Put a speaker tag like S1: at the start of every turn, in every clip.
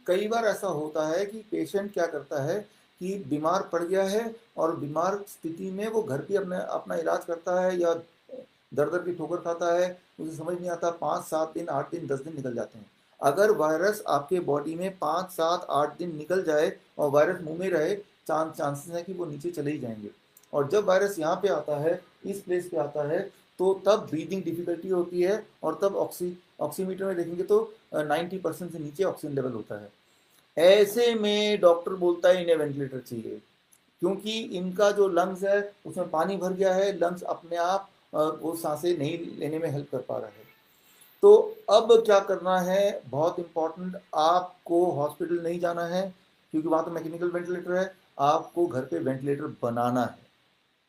S1: कई बार ऐसा होता है कि पेशेंट क्या करता है कि बीमार पड़ गया है और बीमार स्थिति में वो घर पे अपने अपना इलाज करता है या दर दर की ठोकर खाता है, उसे समझ नहीं आता, 5-7 दिन 8 दिन 10 दिन निकल जाते हैं। अगर वायरस आपके बॉडी में 5-7-8 दिन निकल जाए और वायरस मुंह में रहे, चांसेस है कि वो नीचे चले ही जाएंगे। और जब वायरस यहाँ पे आता है, इस प्लेस पे आता है, तो तब ब्रीदिंग डिफिकल्टी होती है और तब ऑक्सीमीटर में देखेंगे तो 90% से नीचे ऑक्सीजन लेवल होता है। ऐसे में डॉक्टर बोलता है इन्हें वेंटिलेटर चाहिए, क्योंकि इनका जो लंग्स है उसमें पानी भर गया है, लंग्स अपने आप वो सांसें नहीं लेने में हेल्प कर पा रहा है। तो अब क्या करना है, बहुत इंपॉर्टेंट, आपको हॉस्पिटल नहीं जाना है क्योंकि वहाँ तो मैकेनिकल वेंटिलेटर है, आपको घर पे वेंटिलेटर बनाना है।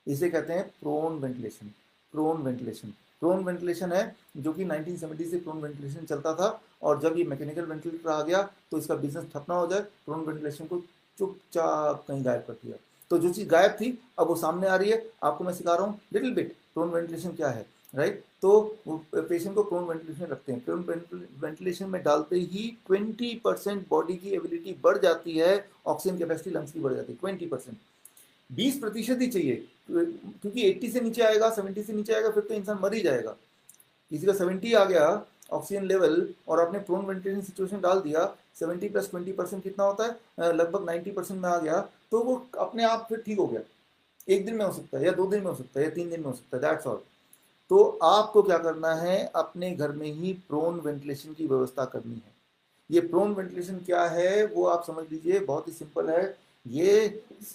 S1: इसे कहते हैं prone ventilation. Prone ventilation prone ventilation है जो कि 1970 से प्रोन वेंटिलेशन चलता था, और जब ये मैकेनिकल वेंटिलेटर आ गया तो इसका बिजनेस ठप ना हो जाए, प्रोन वेंटिलेशन को चुपचाप कहीं गायब कर दिया। तो जो चीज़ गायब थी अब वो सामने आ रही है, आपको मैं सिखा रहा हूँ लिटिल बिट प्रोन वेंटिलेशन क्या है, राइट। तो पेशेंट को प्रोन वेंटिलेशन रखते हैं, प्रोन वेंटिलेशन में डालते ही 20% बॉडी की एबिलिटी बढ़ जाती है, ऑक्सीजन कैपेसिटी लंग्स की बढ़ जाती है 20%। 20% ही चाहिए, क्योंकि 80 से नीचे आएगा, 70 से नीचे आएगा, फिर तो इंसान मर ही जाएगा। किसी का 70 आ गया ऑक्सीजन लेवल और आपने प्रोन वेंटिलेशन सिचुएशन डाल दिया, 70 + 20% कितना होता है, लगभग 90% में आ गया, तो वो अपने आप फिर ठीक हो गया। एक दिन में हो सकता है, या 2 दिन में हो सकता है, या 3 दिन में हो सकता है, दैट्स ऑल। तो आपको क्या करना है, अपने घर में ही प्रोन वेंटिलेशन की व्यवस्था करनी है। ये प्रोन वेंटिलेशन क्या है वो आप समझ लीजिए, बहुत ही सिंपल है। ये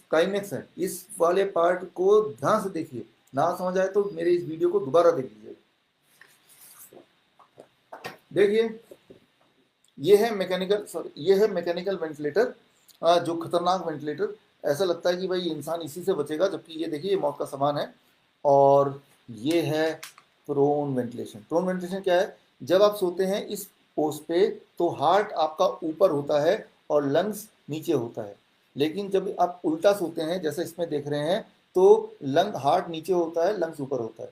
S1: क्लाइमेक्स है, इस वाले पार्ट को ध्यान से देखिए, ना समझ आए तो मेरे इस वीडियो को दोबारा देख लीजिए। देखिए, ये है मैकेनिकल वेंटिलेटर, जो खतरनाक वेंटिलेटर, ऐसा लगता है कि भाई इंसान इसी से बचेगा, जबकि ये देखिए ये मौत का सामान है। और ये है प्रोन वेंटिलेशन। प्रोन वेंटिलेशन क्या है, जब आप सोते हैं इस पोस्ट पे तो हार्ट आपका ऊपर होता है और लंग्स नीचे होता है, लेकिन जब आप उल्टा सोते हैं जैसे इसमें देख रहे हैं, तो हार्ट नीचे होता है, लंग्स ऊपर होता है।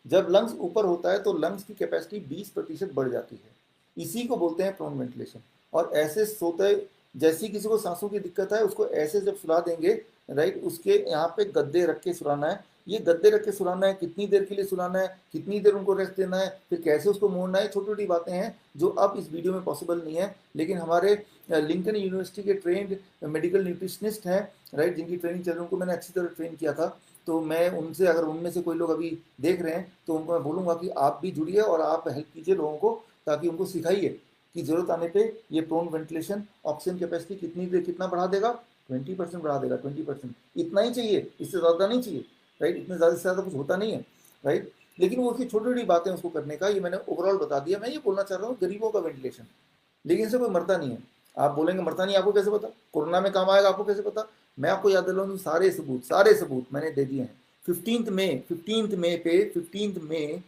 S1: जब लंग्स ऊपर होता है तो लंग्स की कैपेसिटी 20% बढ़ जाती है, इसी को बोलते हैं प्रोन वेंटिलेशन। और ऐसे सोते, जैसी किसी को सांसों की दिक्कत है उसको ऐसे जब सुला देंगे, राइट, उसके यहाँ पे गद्दे रख के सुलाना है। ये गद्दे रख के सुलाना है, कितनी देर के लिए सुलाना है, कितनी देर उनको रेस्ट देना है, फिर कैसे उसको मोड़ना है, छोटी छोटी बातें हैं जो अब इस वीडियो में पॉसिबल नहीं है। लेकिन हमारे लिंकन यूनिवर्सिटी के ट्रेंड मेडिकल न्यूट्रिशनिस्ट हैं, राइट, जिनकी ट्रेनिंग चल रही है, उनको मैंने अच्छी तरह ट्रेन किया था। तो मैं उनसे, अगर उनमें से कोई लोग अभी देख रहे हैं तो उनको मैं बोलूँगा कि आप भी जुड़िए और आप हेल्प कीजिए लोगों को, ताकि उनको सिखाइए कि ज़रूरत आने पे ये प्रोन वेंटिलेशन ऑक्सीजन कैपेसिटी कितनी देर कितना बढ़ा देगा, 20% बढ़ा देगा, 20%, इतना ही चाहिए, इससे ज़्यादा नहीं चाहिए, राइट। इतने ज़्यादा से ज़्यादा कुछ होता नहीं है, राइट। लेकिन वो उसकी छोटी छोटी बातें उसको करने का, ये मैंने ओवरऑल बता दिया। मैं ये बोलना चाह रहा हूँ गरीबों का वेंटिलेशन, लेकिन इससे कोई मरता नहीं है। आप बोलेंगे मरता नहीं, आपको कैसे पता, कोरोना में काम आएगा आपको कैसे पता। मैं आपको याद दिलाऊं दूँ, सारे सबूत मैंने दे दिए हैं। 15 मई पे 15 मई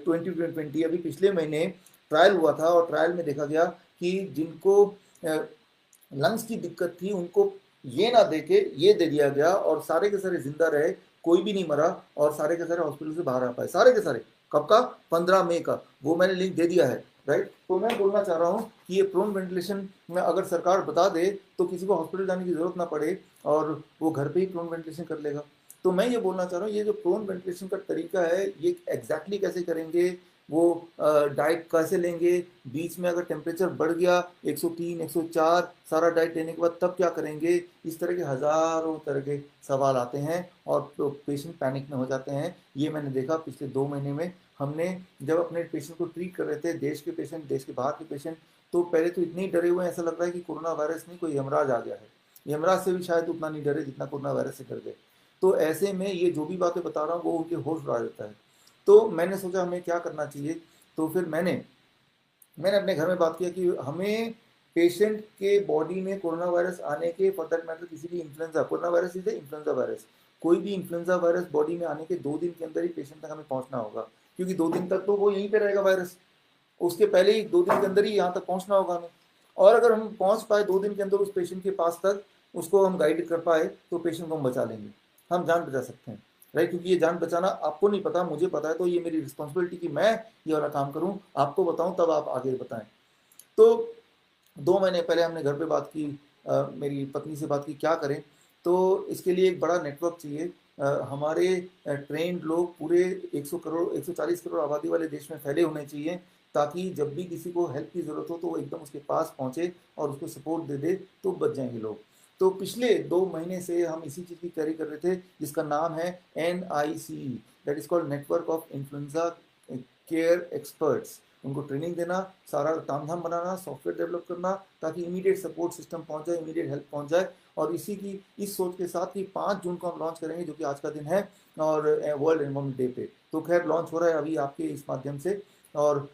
S1: 2020, अभी पिछले महीने ट्रायल हुआ था, और ट्रायल में देखा गया कि जिनको लंग्स की दिक्कत थी उनको ये ना दे के ये दे दिया गया, और सारे के सारे जिंदा रहे, कोई भी नहीं मरा, और सारे के सारे हॉस्पिटल से बाहर आ पाए, सारे के सारे। कब का, 15 मई का, वो मैंने लिंक दे दिया है, राइट। तो मैं बोलना चाह रहा हूँ कि ये प्रोन वेंटिलेशन में अगर सरकार बता दे तो किसी को हॉस्पिटल जाने की जरूरत ना पड़े, और वो घर पे ही प्रोन वेंटिलेशन कर लेगा। तो मैं ये बोलना चाह रहा हूँ, ये जो प्रोन वेंटिलेशन का तरीका है ये एग्जैक्टली कैसे करेंगे, वो डाइट कैसे लेंगे, बीच में अगर टेम्परेचर बढ़ गया 103 104, सारा डाइट लेने के बाद तब क्या करेंगे, इस तरह के हज़ारों तरह के सवाल आते हैं और पेशेंट पैनिक में हो जाते हैं। ये मैंने देखा पिछले 2 महीने में, हमने जब अपने पेशेंट को ट्रीट कर रहे थे, देश के पेशेंट, देश के बाहर के पेशेंट, तो पहले तो इतने ही डरे हुए हैं, ऐसा लग रहा है कि कोरोना वायरस नहीं, कोई यमराज आ गया है। यमराज से भी शायद उतना नहीं डरे जितना कोरोना वायरस से डर गए। तो ऐसे में ये जो भी बातें बता रहा हूँ वो उनके होश उड़ा देता है। तो मैंने सोचा हमें क्या करना चाहिए, तो फिर मैंने अपने घर में बात किया कि हमें पेशेंट के बॉडी में कोरोना वायरस आने के, फॉर दैट मैटर किसी भी influenza, corona virus is influenza virus, कोई भी इन्फ्लुएंजा वायरस बॉडी में आने के 2 दिन के अंदर ही पेशेंट तक हमें पहुंचना होगा, क्योंकि 2 दिन तक तो वो यहीं पे रहेगा वायरस, उसके पहले ही 2 दिन के अंदर ही यहाँ तक पहुंचना होगा हमें। और अगर हम पहुंच पाए 2 दिन के अंदर उस पेशेंट के पास तक, उसको हम गाइड कर पाए, तो पेशेंट को हम बचा लेंगे, हम जान बचा सकते हैं, राइट। क्योंकि ये जान बचाना आपको नहीं पता, मुझे पता है, तो ये मेरी रिस्पॉन्सिबिलिटी कि मैं ये वाला काम करूँ, आपको बताऊँ तब आप आगे बताएं। तो 2 महीने पहले हमने घर पे बात की, मेरी पत्नी से बात की क्या करें, तो इसके लिए एक बड़ा नेटवर्क चाहिए। हमारे ट्रेंड लोग पूरे 100 करोड़ 140 करोड़ आबादी वाले देश में फैले होने चाहिए, ताकि जब भी किसी को हेल्प की ज़रूरत हो तो वो एकदम उसके पास पहुँचे और उसको सपोर्ट दे दे, तो बच जाएंगे लोग। तो पिछले 2 महीने से हम इसी चीज़ की तैयारी कर रहे थे, जिसका नाम है NICE, that is called network of influenza care experts. उनको ट्रेनिंग देना, सारा तामझाम बनाना, सॉफ्टवेयर डेवलप करना, ताकि इमीडिएट सपोर्ट सिस्टम पहुंच जाए, इमीडिएट हेल्प पहुंच जाए। और इस सोच के साथ कि 5 जून को हम लॉन्च करेंगे, जो कि आज का दिन है, और वर्ल्ड एनवायरमेंट डे पे। तो खैर लॉन्च हो रहा है अभी आपके इस माध्यम से। और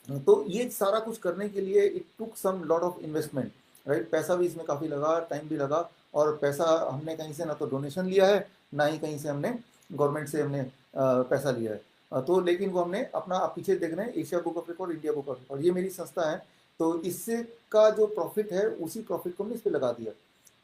S1: तो ये सारा कुछ करने के लिए it took some lot of investment, right. पैसा भी इसमें काफ़ी लगा, टाइम भी लगा, और पैसा हमने कहीं से ना तो डोनेशन लिया है, ना ही कहीं से हमने गवर्नमेंट से हमने पैसा लिया है। तो लेकिन वो हमने अपना, आप पीछे देख रहे हैं, Asia book of record, India book of record, ये मेरी संस्था है। तो इससे का जो प्रॉफिट है, उसी प्रॉफिट को हमने इस पर लगा दिया,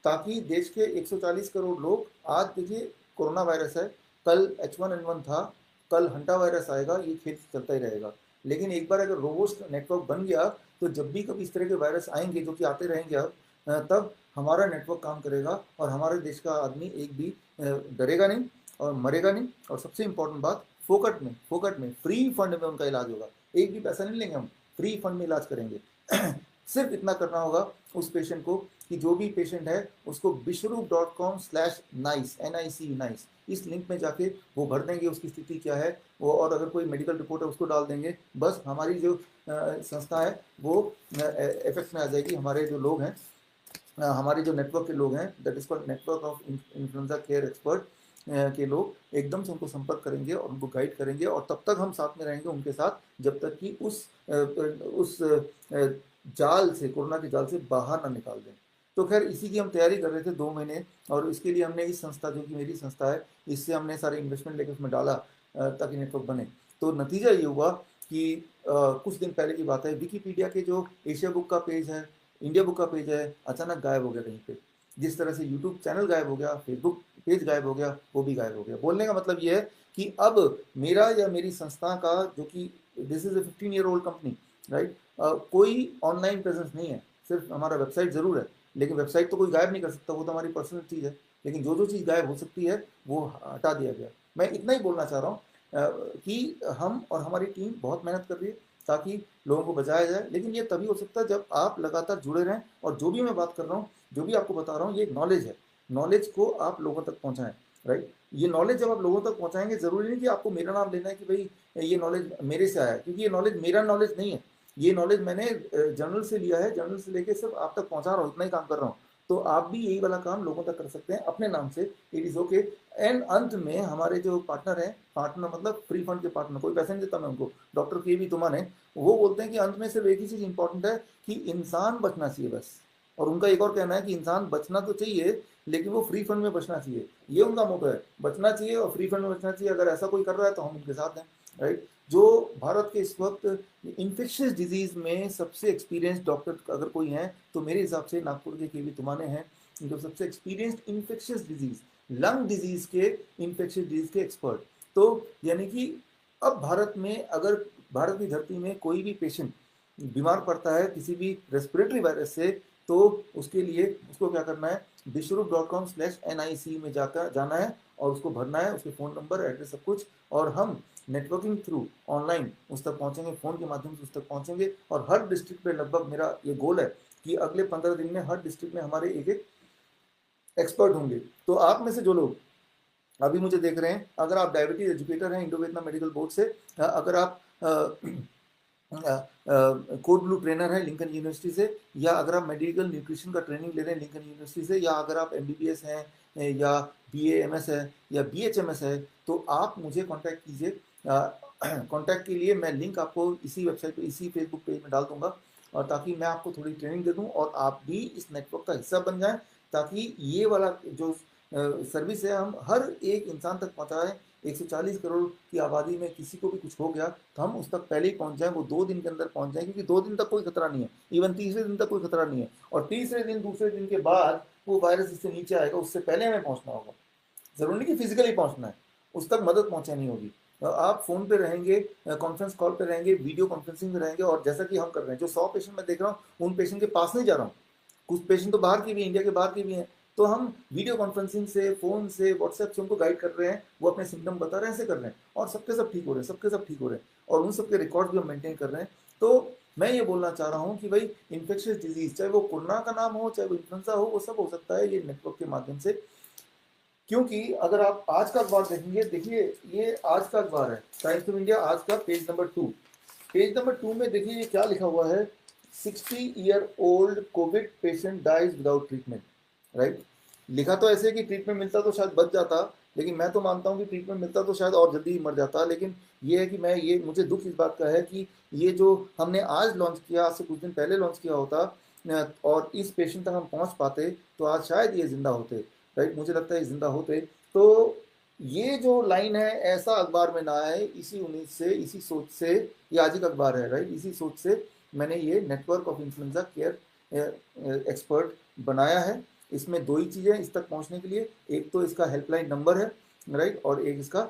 S1: ताकि देश के 140 करोड़ लोग, आज देखिए कोरोना वायरस है, कल H1N1 था, कल हंटा वायरस आएगा, ये खेल चलता ही रहेगा। लेकिन एक बार अगर रोबोस्ट नेटवर्क बन गया, तो जब भी कभी इस तरह के वायरस आएंगे, जो कि आते रहेंगे अब, तब हमारा नेटवर्क काम करेगा, और हमारे देश का आदमी एक भी डरेगा नहीं और मरेगा नहीं। और सबसे इम्पोर्टेंट बात, फोकट में फ्री फंड में उनका इलाज होगा। एक भी पैसा नहीं लेंगे हम, फ्री फंड में इलाज करेंगे। सिर्फ इतना करना होगा उस पेशेंट को, कि जो भी पेशेंट है उसको bishrup.com/nice NICE इस लिंक में जाके वो भर देंगे, उसकी स्थिति क्या है वो, और अगर कोई मेडिकल रिपोर्ट है उसको डाल देंगे, बस हमारी जो संस्था है वो इफेक्ट में आ जाएगी। हमारे जो लोग हैं, हमारे जो नेटवर्क के लोग हैं, that is called network of influenza care expert के लोग एकदम से उनको संपर्क करेंगे और उनको गाइड करेंगे, और तब तक हम साथ में रहेंगे उनके साथ, जब तक कि उस जाल से, कोरोना के जाल से बाहर ना निकाल दें। तो खैर इसी की हम तैयारी कर रहे थे 2 महीने, और इसके लिए हमने इस संस्था, जो कि मेरी संस्था है, इससे हमने सारे इन्वेस्टमेंट लेकर उसमें डाला, ताकि नेटवर्क बने। तो नतीजा ये हुआ कि कुछ दिन पहले की बात है, विकीपीडिया के जो एशिया बुक का पेज है, इंडिया बुक का पेज है, अचानक गायब हो गया कहीं पे। जिस तरह से यूट्यूब चैनल गायब हो गया, फेसबुक पेज गायब हो गया, वो भी गायब हो गया। बोलने का मतलब ये है कि अब मेरा या मेरी संस्था का, जो कि this is a 15-year-old company, right, कोई ऑनलाइन प्रेजेंस नहीं है। सिर्फ हमारा वेबसाइट ज़रूर है, लेकिन वेबसाइट तो कोई गायब नहीं कर सकता, वो तो हमारी पर्सनल चीज़ है। लेकिन जो जो चीज़ गायब हो सकती है वो हटा दिया गया। मैं इतना ही बोलना चाह रहा हूँ कि हम और हमारी टीम बहुत मेहनत कर रही है, ताकि लोगों को बचाया जाए। लेकिन ये तभी हो सकता है जब आप लगातार जुड़े रहें, और जो भी मैं बात कर रहा हूँ, जो भी आपको बता रहा हूँ, ये नॉलेज है। नॉलेज को आप लोगों तक पहुँचाएं, राइट। ये नॉलेज जब आप लोगों तक पहुँचाएंगे, ज़रूरी नहीं कि आपको मेरा नाम लेना है कि भाई ये नॉलेज मेरे से आया है, क्योंकि ये नॉलेज मेरा नॉलेज नहीं है। ये नॉलेज मैंने जर्नल से लिया है, जर्नल से लेके सिर्फ आप तक पहुँचा रहा हूँ, इतना ही काम कर रहा हूँ। तो आप भी यही वाला काम लोगों तक कर सकते हैं अपने नाम से, इट इज़ ओके। एंड अंत में हमारे जो पार्टनर हैं, पार्टनर मतलब फ्री फंड के पार्टनर, कोई पैसे नहीं देता मैं उनको, डॉक्टर के तुमन है, वो बोलते हैं कि अंत में सिर्फ एक ही चीज़ इंपॉर्टेंट है, कि इंसान बचना चाहिए बस। और उनका एक और कहना है कि इंसान बचना तो चाहिए, लेकिन वो फ्री फंड में बचना चाहिए। ये उनका मोटो है, बचना चाहिए और फ्री फंड में बचना चाहिए। अगर ऐसा कोई कर रहा है तो हम उनके साथ हैं, राइट। जो भारत के इस वक्त इन्फेक्शियस डिजीज में सबसे एक्सपीरियंस डॉक्टर अगर कोई हैं, तो मेरे हिसाब से नागपुर के केवी तुमाने हैं, जो सबसे experienced infectious disease, lung disease के, इन्फेक्शियस डिजीज के एक्सपर्ट। तो यानी कि अब भारत में, अगर भारत की धरती में कोई भी पेशेंट बीमार पड़ता है किसी भी रेस्पिरेटरी वायरस से, तो उसके लिए उसको क्या करना है, bishrup.com/NICE में जाकर जाना है, और उसको भरना है, उसके फ़ोन नंबर, एड्रेस, सब कुछ। और हम नेटवर्किंग थ्रू ऑनलाइन उस तक पहुंचेंगे, फ़ोन के माध्यम से उस तक पहुंचेंगे। और हर डिस्ट्रिक्ट पे लगभग मेरा ये गोल है कि अगले 15 दिन में हर डिस्ट्रिक्ट में हमारे एक एक एक्सपर्ट होंगे। तो आप में से जो लोग अभी मुझे देख रहे हैं, अगर आप डायबिटीज एजुकेटर हैं इंडो वियतनाम मेडिकल बोर्ड से, अगर आप कोड ब्लू ट्रेनर है लिंकन यूनिवर्सिटी से, या अगर आप मेडिकल न्यूट्रिशन का ट्रेनिंग ले रहे हैं लिंकन यूनिवर्सिटी से, या अगर आप MBBS हैं, या BAMS है, या BHMS है, तो आप मुझे कांटेक्ट कीजिए। कांटेक्ट के लिए मैं लिंक आपको इसी वेबसाइट पे, इसी फेसबुक पेज में डाल दूंगा, और ताकि मैं आपको थोड़ी ट्रेनिंग दे दूं और आप भी इस नेटवर्क का हिस्सा बन जाएं, ताकि ये वाला जो सर्विस है हम हर एक इंसान तक पहुंचाएं। 140 करोड़ की आबादी में किसी को भी कुछ हो गया, तो हम उस तक पहले ही पहुंच जाएं, वो 2 दिन के अंदर पहुंच जाएं, क्योंकि 2 दिन तक कोई खतरा नहीं है, इवन तीसरे दिन तक कोई खतरा नहीं है। और तीसरे दिन, दूसरे दिन के बाद वो वायरस इससे नीचे आएगा, उससे पहले हमें पहुंचना होगा। जरूरी नहीं कि फिजिकली पहुंचना है, उस तक मदद पहुंचानी होगी। आप फोन पे रहेंगे, कॉन्फ्रेंस कॉल पे रहेंगे, वीडियो कॉन्फ्रेंसिंग में रहेंगे, और जैसा कि हम कर रहे हैं, जो 100 पेशेंट मैं देख रहा हूँ उन पेशेंट के पास नहीं जा रहा हूँ, कुछ पेशेंट तो बाहर के भी, इंडिया के बाहर के भी हैं, तो हम वीडियो कॉन्फ्रेंसिंग से, फोन से, व्हाट्सएप से उनको गाइड कर रहे हैं, वो अपने सिम्टम बता रहे हैं, ऐसे कर रहे हैं, और सबके सब ठीक हो रहे हैं, सबके सब ठीक हो रहे हैं, और उन सबके रिकॉर्ड भी हम मेंटेन कर रहे हैं। तो मैं ये बोलना चाह रहा हूँ कि भाई इन्फेक्शियस डिजीज, चाहे वो कोरोना का नाम हो, चाहे वो इन्फ्लुएंजा हो, वो सब हो सकता है ये नेटवर्क के माध्यम से। क्योंकि अगर आप आज का अखबार देखेंगे, देखिए ये आज का अखबार है, टाइम्स ऑफ इंडिया आज का, पेज नंबर 2, पेज नंबर 2 में देखिए ये क्या लिखा हुआ है, 60-year-old COVID patient dies without treatment, right. लिखा तो ऐसे कि ट्रीटमेंट मिलता तो शायद बच जाता, लेकिन मैं तो मानता हूँ कि ट्रीटमेंट मिलता तो शायद और जल्दी ही मर जाता, लेकिन ये है कि मैं, ये मुझे दुख इस बात का है कि ये जो हमने आज लॉन्च किया, आज से कुछ दिन पहले लॉन्च किया होता, और इस पेशेंट तक हम पहुँच पाते तो आज शायद ये जिंदा होते, राइट, मुझे लगता है ये जिंदा होते। तो ये जो लाइन है, ऐसा अखबार में ना आए, इसी उम्मीद से, इसी सोच से, ये आज ही का अखबार है, राइट, इसी सोच से मैंने ये network of influenza care expert बनाया है। इसमें दो ही चीज़ें हैं इस तक पहुंचने के लिए, एक तो इसका हेल्पलाइन नंबर है, राइट, और एक इसका